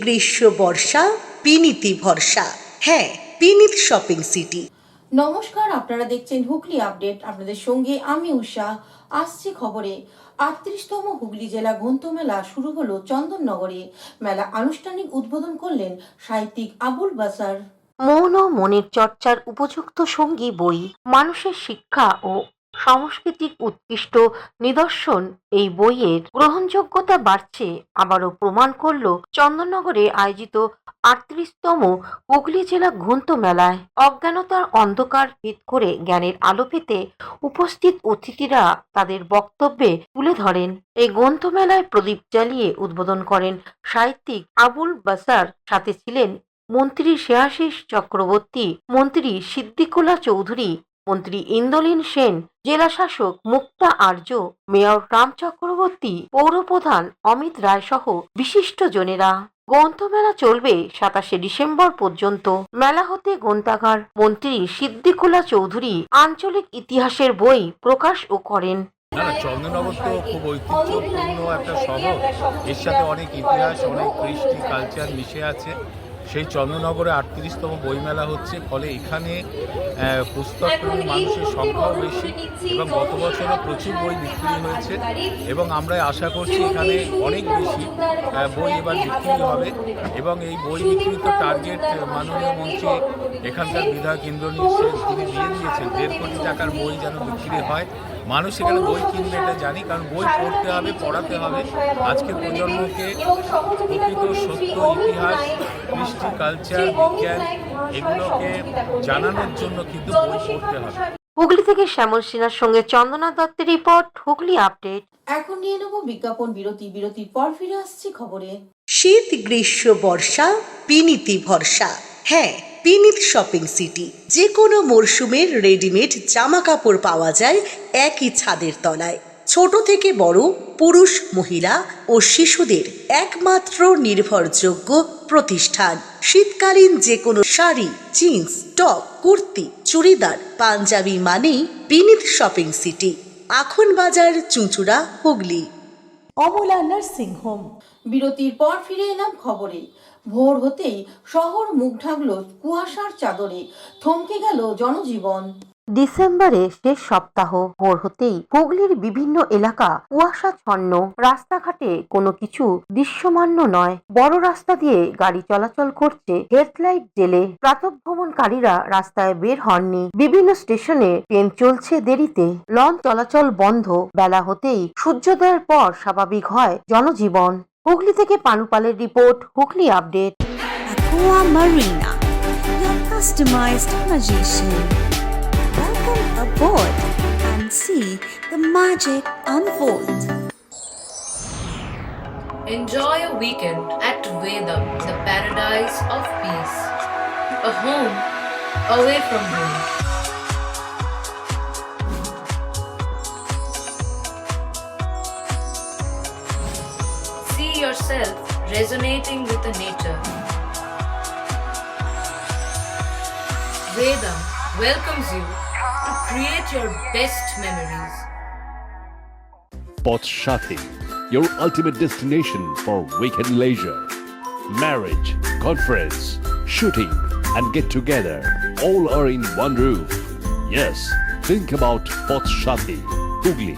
গ্রীষ্ম বর্ষা বিনীতি ভরসা। হ্যাঁ, বিনীত শপিং সিটি। নমস্কার, আপনারা দেখছেন হুগলি আপডেট। আপনাদের সঙ্গে আমি উষা। আসছি খবরে। 38তম হুগলি জেলা গ্রন্থমেলা শুরু হলো চন্দননগরে। মেলা আনুষ্ঠানিক উদ্বোধন করলেন সাহিত্যিক আবুল বাসার। মৌন মনের চর্চার উপযুক্ত সঙ্গী বই, মানুষের শিক্ষা ও সাংস্কৃতিক উৎকৃষ্ট নিদর্শন। এই বইয়ের গ্রহণযোগ্যতা বাড়ছে আবারও প্রমাণ করল চন্দননগরে আয়োজিত 38তম হুগলি জেলা গ্রন্থ মেলায়। অজ্ঞানতার অন্ধকার ভেদ করে জ্ঞানের আলো পেতে উপস্থিত অতিথিরা তাদের বক্তব্যে তুলে ধরেন। এই গ্রন্থমেলায় প্রদীপ জ্বালিয়ে উদ্বোধন করেন সাহিত্যিক আবুল বাসার। সাথে ছিলেন মন্ত্রী শ্রেয়াশিস চক্রবর্তী, মন্ত্রী সিদ্দিকুল্লা চৌধুরী, মন্ত্রী ইন্দ্রলীন সেন, জেলা শাসক মুক্তা আর্য, মেয়র রাম চক্রবর্তী, পৌরপ্রধান অমিত রায় সহ বিশিষ্ট জনেরা। গ্রন্থমেলা চলবে 27শে ডিসেম্বর পর্যন্ত। মেলা হতে গ্রন্থাগার মন্ত্রী সিদ্দিকুল্লা চৌধুরী আঞ্চলিক ইতিহাসের বই প্রকাশ ও করেন। চন্দননগর তো খুব ঐতিহ্যপূর্ণ একটা শহর, এর সাথে অনেক ইতিহাস, অনেক কৃষ্টি কালচার মিশে আছে। সেই চন্দননগরে 38তম বইমেলা হচ্ছে, ফলে এখানে পুস্তকপ্রেমী মানুষের সংখ্যাও বেশি এবং গত বছরও প্রচুর বই বিক্রি হয়েছে এবং আমরা আশা করছি এখানে অনেক বেশি বই এবার বিক্রি হবে এবং এই বই বিক্রিত টার্গেট মাননীয় মন্ত্রী এখানকার বিধায়ক ইন্দ্রনীল সেন তিনি দিয়ে দিয়েছেন 1.5 কোটি টাকার বই যেন বিক্রি হয়। মানুষ এখানে বই কিনবে এটা জানি, কারণ বই পড়তে হবে, পড়াতে হবে। আজকের প্রজন্মকে প্রকৃত সত্য ইতিহাস, কৃষ্টি কালচার, বিজ্ঞান এগুলোকে জানানোর জন্য কিন্তু বই পড়তে হবে। হুগলি থেকে শ্যামল সিনহার সঙ্গে চন্দনা দত্তের রিপোর্ট, হুগলি আপডেট। এখন নিয়ে নেব বিজ্ঞাপন বিরতি। বিরতির পর ফিরে আসছি খবরে। শীত গ্রীষ্ম বর্ষা বিনীতি ভরসা। হ্যাঁ, বিনীত শপিং সিটি। যে কোনো মরশুমের রেডিমেড জামা কাপড় পাওয়া যায় একই ছাদের তলায়। ছোট থেকে বড়, পুরুষ মহিলা ও শিশুদের একমাত্র নির্ভরযোগ্য প্রতিষ্ঠান। শীতকালীন যে কোনো শাড়ি, জিন্স, টপ, কুর্তি, চুড়িদার, পাঞ্জাবি মানেই বিনীত শপিং সিটি। আখন বাজার, চুঁচুড়া, হুগলি। Amala nursing home. বিরতির পর ফিরে এলাম খবরে। ভোর হতেই শহর মুখ ঢাকল কুয়াশার চাদরে। থমকে গেল জনজীবন। ডিসেম্বরে শেষ সপ্তাহ। ভোর হতেই হুগলির বিভিন্ন এলাকা কুয়াশাচ্ছন্ন। রাস্তাঘাটে কোনো কিছু দৃশ্যমান্য নয়। বড় রাস্তা দিয়ে গাড়ি চলাচল করছে হেডলাইট জেলে। প্রাতঃভ্রমণকারীরা রাস্তায় বের হননি। বিভিন্ন স্টেশনে ট্রেন চলছে দেরিতে। লঞ্চ চলাচল বন্ধ। বেলা হতেই সূর্যোদয়ের পর স্বাভাবিক হয় জনজীবন। হুগলি থেকে পানুপালের report, Hooghly update. Aqua Marina, your customized magician. Welcome aboard and see the magic unfold. Enjoy a weekend at Vedam, the paradise of peace. A home away from home. See yourself resonating with the nature. Vedam welcomes you to create your best memories. Poth Shathi, your ultimate destination for weekend leisure. Marriage, conference, shooting and get together all are in one roof. Yes, think about Poth Shathi, Hugli.